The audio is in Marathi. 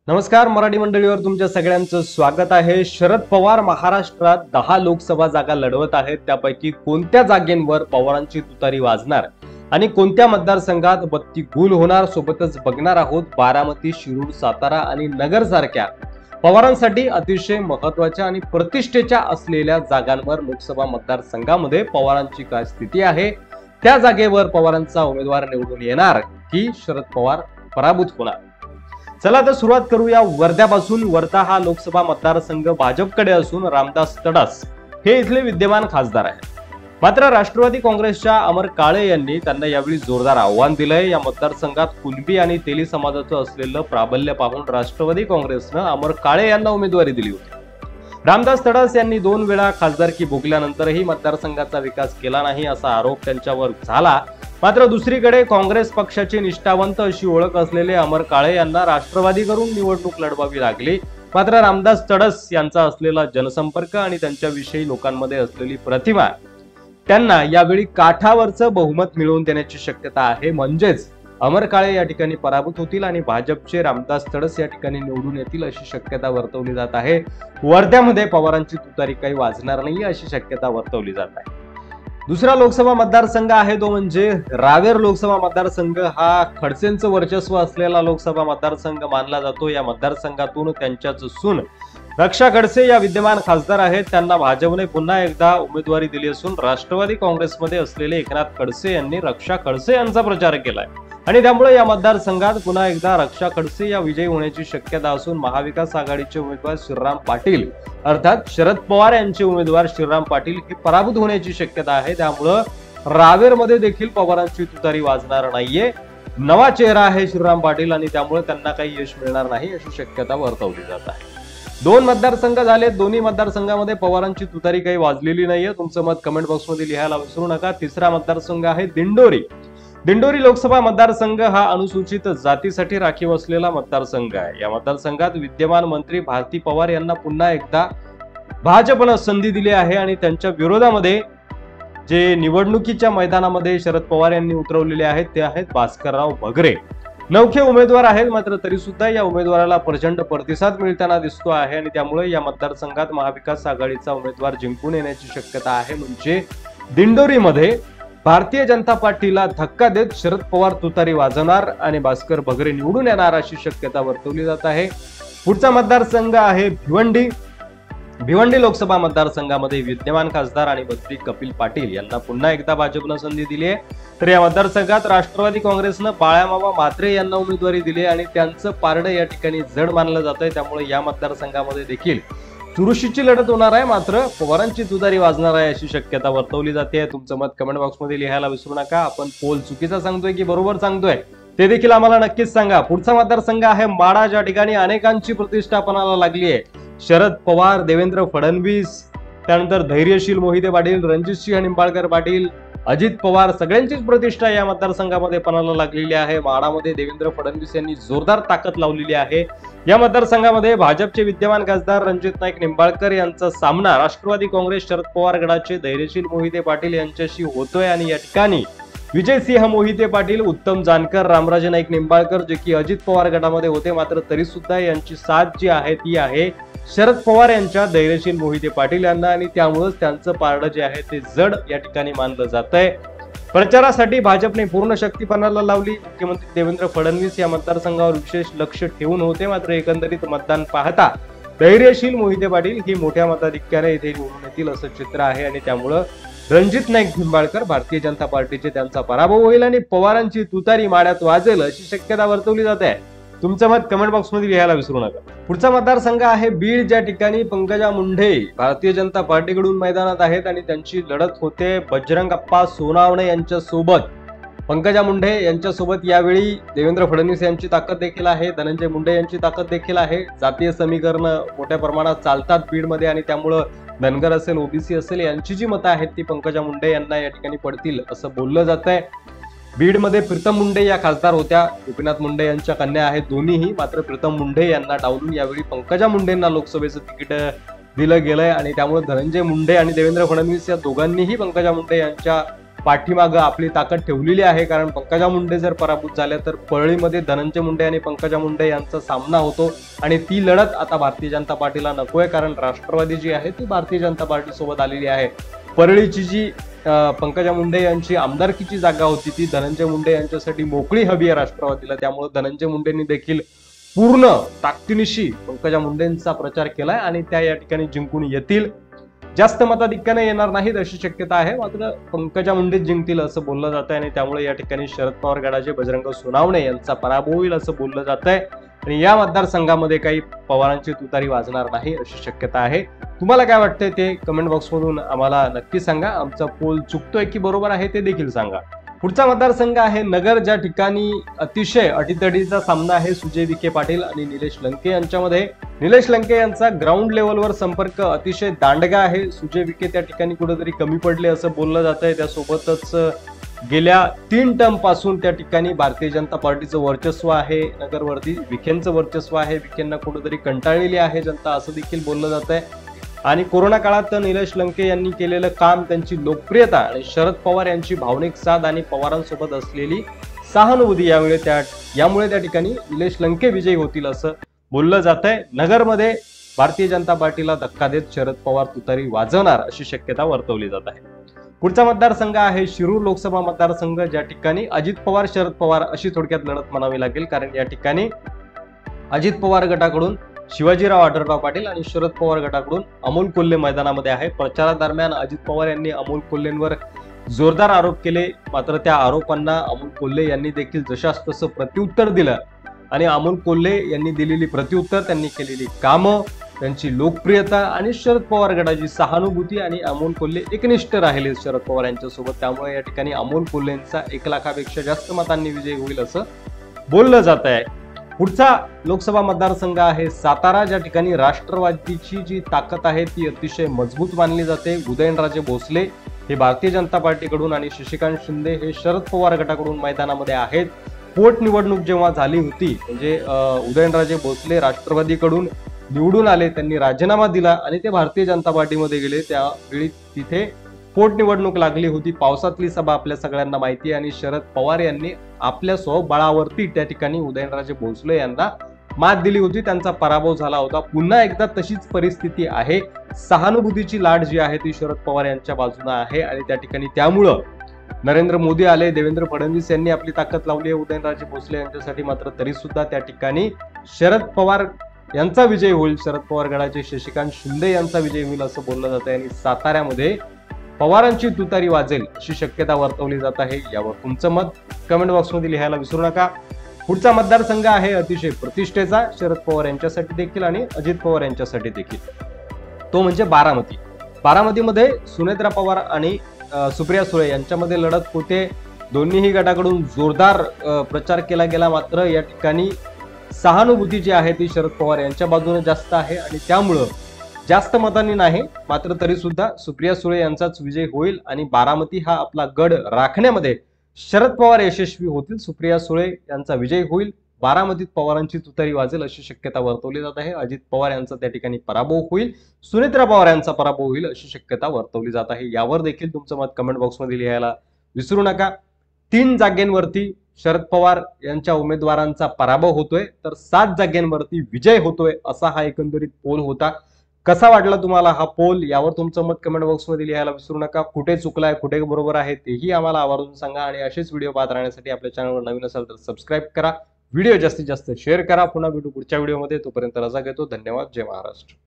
नमस्कार, मराठी मंडळीवर तुमच्या सगळ्यांचं स्वागत आहे। शरद पवार महाराष्ट्रात 10 लोकसभा जागा लढवत आहेत। त्यापैकी कोणत्या जागेंवर पवारांची तुतारी वाजणार आणि कोणत्या मतदारसंघात बत्ती गुल होणार, सोबतच बघणार आहोत बारामती, शिरूर, सातारा आणि नगर सारख्या पवारांसाठी अतिशय महत्त्वाच्या आणि प्रतिष्ठेच्या असलेल्या जागांवर लोकसभा मतदारसंघामध्ये पवारांची काय स्थिती आहे, त्या जागेवर पवारांचा उमेदवार निवडून येणार की शरद पवार पराभूत होणार। चला तर सुरुवात करूया वर्ध्यापासून। वर्धा हा लोकसभा मतदारसंघ भाजपकडे असून रामदास तडस हे इथले विद्यमान खासदार आहेत। मात्र राष्ट्रवादी काँग्रेसच्या अमर काळे यांनी त्यांना यावेळी जोरदार आव्हान दिलंय। या मतदारसंघात कुणबी आणि तेली समाजाचं असलेलं प्राबल्य पाहून राष्ट्रवादी काँग्रेसनं अमर काळे यांना उमेदवारी दिली होती। रामदास तडस यांनी 2 वेळा खासदारकी भोगल्यानंतरही मतदारसंघाचा विकास केला नाही असा आरोप त्यांच्यावर झाला। मात्र दुसरीकडे काँग्रेस पक्षाचे निष्ठावंत अशी ओळख असलेले अमर काळे यांना राष्ट्रवादीकडून निवडणूक लढवावी लागली। मात्र रामदास तडस यांचा असलेला जनसंपर्क आणि त्यांच्याविषयी लोकांमध्ये असलेली प्रतिमा त्यांना यावेळी काठावरचं बहुमत मिळवून देण्याची शक्यता आहे। म्हणजेच अमर काळे या ठिकाणी पराभूत होतील आणि भाजपचे रामदास तडस या ठिकाणी निवडून येतील अशी शक्यता वर्तवली जात आहे। वर्ध्यामध्ये पवारांची तुतारी काही वाजणार नाही अशी शक्यता वर्तवली जात आहे। दुसरा लोकसभा मतदारसंघ आहे तो म्हणजे रावेर लोकसभा मतदारसंघ। हा खडसेंचं वर्चस्व असलेला लोकसभा मतदारसंघ मानला जातो। या मतदारसंघातून त्यांच्याच सून रक्षा खडसे या विद्यमान खासदार आहेत। त्यांना भाजपने पुन्हा एकदा उमेदवारी दिली असून राष्ट्रवादी काँग्रेसमध्ये असलेले एकनाथ खडसे यांनी रक्षा खडसे यांचा प्रचार केलाय आणि त्यामुळे या मतदारसंघात पुन्हा एकदा रक्षा खडसे या विजयी होण्याची शक्यता असून महाविकास आघाडीचे उमेदवार श्रीराम पाटील अर्थात शरद पवार यांचे उमेदवार श्रीराम पाटील हे पराभूत होण्याची शक्यता आहे। त्यामुळे रावेरमध्ये देखील पवारांची तुतारी वाजणार नाहीये। नवा चेहरा आहे श्रीराम पाटील आणि त्यामुळे त्यांना काही यश मिळणार नाही अशी शक्यता वर्तवली जात आहे। 2 मतदारसंघ झाले, दोन्ही मतदारसंघामध्ये पवारांची तुतारी काही वाजलेली नाहीये। तुमचं मत कमेंट बॉक्समध्ये लिहायला विसरू नका। तिसरा मतदारसंघ आहे दिंडोरी। दिंडोरी लोकसभा मतदारसंघ हा अनुसूचित जातीसाठी राखीव असलेला मतदारसंघ आहे। या मतदारसंघात विद्यमान मंत्री भारती पवार यांना पुन्हा एकदा भाजपनं संधी दिली आहे आणि त्यांच्या विरोधामध्ये जे निवडणुकीच्या मैदानामध्ये शरद पवार यांनी उतरवलेले आहेत ते आहेत भास्करराव भगरे। नवखे उमेदवार आहेत, मात्र तरी सुद्धा या उमेदवाराला प्रचंड प्रतिसाद मिळताना दिसतो आहे आणि त्यामुळे या मतदारसंघात महाविकास आघाडीचा उमेदवार जिंकून येण्याची शक्यता आहे। म्हणजे दिंडोरीमध्ये भारतीय जनता पार्टीला धक्का देत शरद पवार तुतारी वाजवणार आणि भास्कर भगरे निवडून येणार अशी शक्यता वर्तवली जात आहे। पुढचा मतदारसंघ आहे भिवंडी। भिवंडी लोकसभा मतदारसंघामध्ये विद्यमान खासदार आणि मंत्री कपिल पाटील यांना पुन्हा एकदा भाजपनं संधी दिली आहे। तर या मतदारसंघात राष्ट्रवादी काँग्रेसनं बाळामामा म्हात्रे यांना उमेदवारी दिली आणि त्यांचं पारडं या ठिकाणी जड मानलं जात आहे। त्यामुळे या मतदारसंघामध्ये देखील चुरशीची लढत होणार आहे, मात्र पवारांची तुतारी वाजणार आहे अशी शक्यता वर्तवली जाते। तुमचं मत कमेंट बॉक्समध्ये लिहायला विसरू नका। आपण पोल चुकीचा सांगतोय की बरोबर सांगतोय ते देखील आम्हाला नक्कीच सांगा। पुढचा मतदारसंघ आहे माढा, ज्या ठिकाणी अनेकांची प्रतिष्ठा पणाला लागली आहे। शरद पवार, देवेंद्र फडणवीस, त्यानंतर धैर्यशील मोहिते पाटील, रणजितसिंह निंबाळकर पाटील, अजित पवार सगळ्यांचीच प्रतिष्ठा या मतदारसंघामध्ये पणाला लागलेली आहे। माढामध्ये देवेंद्र फडणवीस यांनी जोरदार ताकद लावलेली आहे। या मतदारसंघामध्ये भाजपचे विद्यमान खासदार रणजित नाईक निंबाळकर यांचा सामना राष्ट्रवादी काँग्रेस शरद पवार गटाचे धैर्यशील मोहिते पाटील यांच्याशी होतोय आणि या ठिकाणी विजयसिंह मोहिते पाटील, उत्तम जानकर, रामराजे नाईक निंबाळकर जे की अजित पवार गटामध्ये होते, मात्र तरी सुद्धा यांची साथ जी आहे ती आहे शरद पवार यांच्या धैर्यशील मोहिते पाटील यांना आणि त्यामुळेच त्यांचं पारडं जे आहे ते जड या ठिकाणी मानलं जात आहे। प्रचारासाठी भाजपने पूर्ण शक्ती पणाला लावली। मुख्यमंत्री देवेंद्र फडणवीस या मतदारसंघावर विशेष लक्ष ठेवून होते, मात्र एकंदरीत मतदान पाहता धैर्यशील मोहिते पाटील ही मोठ्या मताधिक्याने इथे निवडून येतील असं चित्र आहे आणि त्यामुळं रणजित नाईक निंबाळकर भारतीय जनता पार्टीचे त्यांचा पराभव होईल आणि पवारांची तुतारी माड्यात वाजेल अशी शक्यता वर्तवली जात आहे। तुमचं मत कमेंट बॉक्समध्ये लिहायला विसरू नका। पुढचा मतदारसंघ आहे बीड, ज्या ठिकाणी पंकजा मुंडे भारतीय जनता पार्टीकडून मैदानात आहेत आणि त्यांची लढत होते बजरंग अप्पा सोनावणे यांच्या सोबत। पंकजा मुंडे यांच्यासोबत यावेळी देवेंद्र फडणवीस यांची ताकद देखील आहे, धनंजय मुंडे यांची ताकद देखील आहे। जातीय समीकरण मोठ्या प्रमाणात चालतात बीडमध्ये आणि त्यामुळं धनगर असेल, ओबीसी असेल यांची जी मतं आहेत ती पंकजा मुंडे यांना या ठिकाणी पडतील असं बोललं जात आहे। बीडमध्ये प्रीतम मुंडे या खासदार होत्या, गोपीनाथ मुंडे यांच्या कन्या आहेत दोन्हीही, मात्र प्रीतम मुंडे यांना डावलून यावेळी पंकजा मुंडेंना लोकसभेचं तिकीट दिलं गेलंय आणि त्यामुळे धनंजय मुंडे आणि देवेंद्र फडणवीस या दोघांनीही पंकजा मुंडे यांच्या पाठीमागं आपली ताकद ठेवलेली आहे, कारण पंकजा मुंडे जर पराभूत झाल्या तर परळीमध्ये धनंजय मुंडे आणि पंकजा मुंडे यांचा सामना होतो आणि ती लढत आता भारतीय जनता पार्टीला नकोय, कारण राष्ट्रवादी जी आहे ती भारतीय जनता पार्टी सोबत आलेली आहे. परळीची जी पंकजा मुंडे यांची आमदारकीची जागा होती ती धनंजय मुंडे यांच्यासाठी मोकळी हवी आहे राष्ट्रवादीला. त्यामुळे धनंजय मुंडेंनी देखील पूर्ण ताकदीनिशी पंकजा मुंडेंचा प्रचार केलाय आणि त्या या ठिकाणी जिंकून येतील. जास्त मताधिक्याने येणार नाहीत अशी शक्यता आहे, मात्र पंकजा मुंडे जिंकतील असं बोललं जात आहे आणि त्यामुळे या ठिकाणी शरद पवार गटाचे बजरंग सोनावणे यांचा पराभव होईल असं बोललं जात आहे आणि या मतदारसंघामध्ये काही पवारांची तुतारी वाजणार नाही अशी शक्यता आहे. तुम्हाला काय वाटतंय ते कमेंट बॉक्समधून आम्हाला नक्की सांगा. आमचा पोल चुकतोय की बरोबर आहे ते देखील सांगा. पुढचा मतदारसंघ आहे नगर, ज्या ठिकाणी अतिशय अटीतटीचा सामना आहे सुजय विखे पाटील आणि निलेश लंके यांच्यामध्ये. निलेश लंके यांचा ग्राउंड लेवलवर संपर्क अतिशय दांडगा आहे. सुजय विखे त्या ठिकाणी कुठेतरी कमी पडले असं बोललं जात आहे. त्यासोबतच गेल्या 3 टर्म पासून त्या ठिकाणी भारतीय जनता पार्टीचं वर्चस्व आहे नगरवरती, विखेंचं वर्चस्व आहे. विखेंना कुठेतरी कंटाळलेली आहे जनता असं देखील बोललं जात आहे. आणि कोरोना काळात निलेश लंके यांनी केलेलं काम, त्यांची लोकप्रियता आणि शरद पवार यांची भावनिक साथ आणि पवारांसोबत असलेली सहानुभूती यामुळे त्या ठिकाणी निलेश लंके विजयी होतील असं बोललं जात आहे. नगरमध्ये भारतीय जनता पार्टीला धक्का देत शरद पवार तुतारी वाजवणार अशी शक्यता वर्तवली जात आहे. पुढचा मतदारसंघ आहे शिरूर लोकसभा मतदारसंघ, ज्या ठिकाणी अजित पवार शरद पवार अशी थोडक्यात लढत म्हणावी लागेल, कारण या ठिकाणी अजित पवार गटाकडून शिवाजीराव आढळराव पाटील आणि शरद पवार गटाकडून अमोल कोल्हे मैदानामध्ये आहे. प्रचारादरम्यान अजित पवार यांनी अमोल कोल्हेंवर जोरदार आरोप केले, मात्र त्या आरोपांना अमोल कोल्हे यांनी देखील जशास तसं प्रत्युत्तर दिलं आणि अमोल कोल्हे यांनी दिलेली प्रत्युत्तर, त्यांनी केलेली कामं, त्यांची लोकप्रियता आणि शरद पवार गटाची सहानुभूती आणि अमोल कोल्हे एकनिष्ठ राहिले शरद पवार यांच्यासोबत. त्यामुळे या ठिकाणी अमोल कोल्हेंचा 1 लाखापेक्षा जास्त मतांनी विजय होईल असं बोललं जात आहे. पुढचा लोकसभा मतदारसंघ आहे सातारा, ज्या ठिकाणी राष्ट्रवादीची जी ताकद आहे ती अतिशय मजबूत मानली जाते. उदयनराजे भोसले हे भारतीय जनता पार्टीकडून आणि शशिकांत शिंदे हे शरद पवार गटाकडून मैदानामध्ये आहेत. पोटनिवडणूक जेव्हा झाली होती, म्हणजे उदयनराजे भोसले राष्ट्रवादीकडून निवडून आले, त्यांनी राजीनामा दिला आणि ते भारतीय जनता पार्टीमध्ये गेले. त्यावेळी तिथे पोटनिवडणूक लागली होती. पावसातली सभा आपल्या सगळ्यांना माहिती आहे आणि शरद पवार यांनी आपल्या स्वबळावरती त्या ठिकाणी उदयनराजे भोसले यांना मात दिली होती. त्यांचा पराभव झाला होता. पुन्हा एकदा तशीच परिस्थिती आहे. सहानुभूतीची लाट जी आहे ती शरद पवार यांच्या बाजूने आहे आणि त्या ठिकाणी त्यामुळं नरेंद्र मोदी आले, देवेंद्र फडणवीस यांनी आपली ताकद लावली आहे उदयनराजे भोसले यांच्यासाठी. मात्र तरी सुद्धा त्या ठिकाणी शरद पवार यांचा विजय होईल. शरद पवार गटाचे शशिकांत शिंदे यांचा विजय होईल असं बोललं जात आहे आणि साताऱ्यामध्ये पवारांची तुतारी वाजेल अशी शक्यता वर्तवली जात आहे. यावर तुमचं मत कमेंट बॉक्समध्ये लिहायला विसरू नका. पुढचा मतदारसंघ आहे अतिशय प्रतिष्ठेचा शरद पवार यांच्यासाठी देखील आणि अजित पवार यांच्यासाठी देखील, तो म्हणजे बारामती. बारामतीमध्ये सुनेत्रा पवार आणि सुप्रिया सुळे यांच्यामध्ये लढत होते. दोन्हीही गटाकडून जोरदार प्रचार केला गेला, मात्र या ठिकाणी सहानुभूती जी आहे ती शरद पवार यांच्या बाजूने जास्त आहे आणि त्यामुळं जास्त मतांनी नाही, मात्र तरी सुद्धा सुप्रिया सुळे यांचाच विजय होईल आणि बारामती हा आपला गड राखण्यामध्ये शरद पवार यशस्वी होतील. सुप्रिया सुळे यांचा विजय होईल. बारामतीत पवारांची तुतारी वाजेल अशी शक्यता वर्तवली जात आहे. अजित पवार यांचा त्या ठिकाणी पराभव होईल. सुनेत्रा पवार यांचा पराभव होईल अशी शक्यता वर्तवली जात आहे. यावर देखील तुमचं मत कमेंट बॉक्समध्ये लिहायला विसरू नका. 3 जागेंवरती शरद पवार यांच्या उमेदवारांचा पराभव होतोय तर 7 जागेंवरती विजय होतोय असा हा एकंदरीत पोल होता. कसा वाटला तुम्हाला हा पोल, यावर तुमचं मत कमेंट बॉक्समध्ये लिहायला विसरू नका. कुठे चुकलाय, कुठे बरोबर आहे तेही आम्हाला आवर्जून सांगा आणि असेच व्हिडिओ पाहत राहण्यासाठी आपल्या चॅनलवर नवीन असाल तर सबस्क्राईब करा. व्हिडिओ जास्तीत जास्त शेअर करा. पुन्हा भेटू पुढच्या व्हिडिओमध्ये. तोपर्यंत रजा घेतो. धन्यवाद. जय महाराष्ट्र.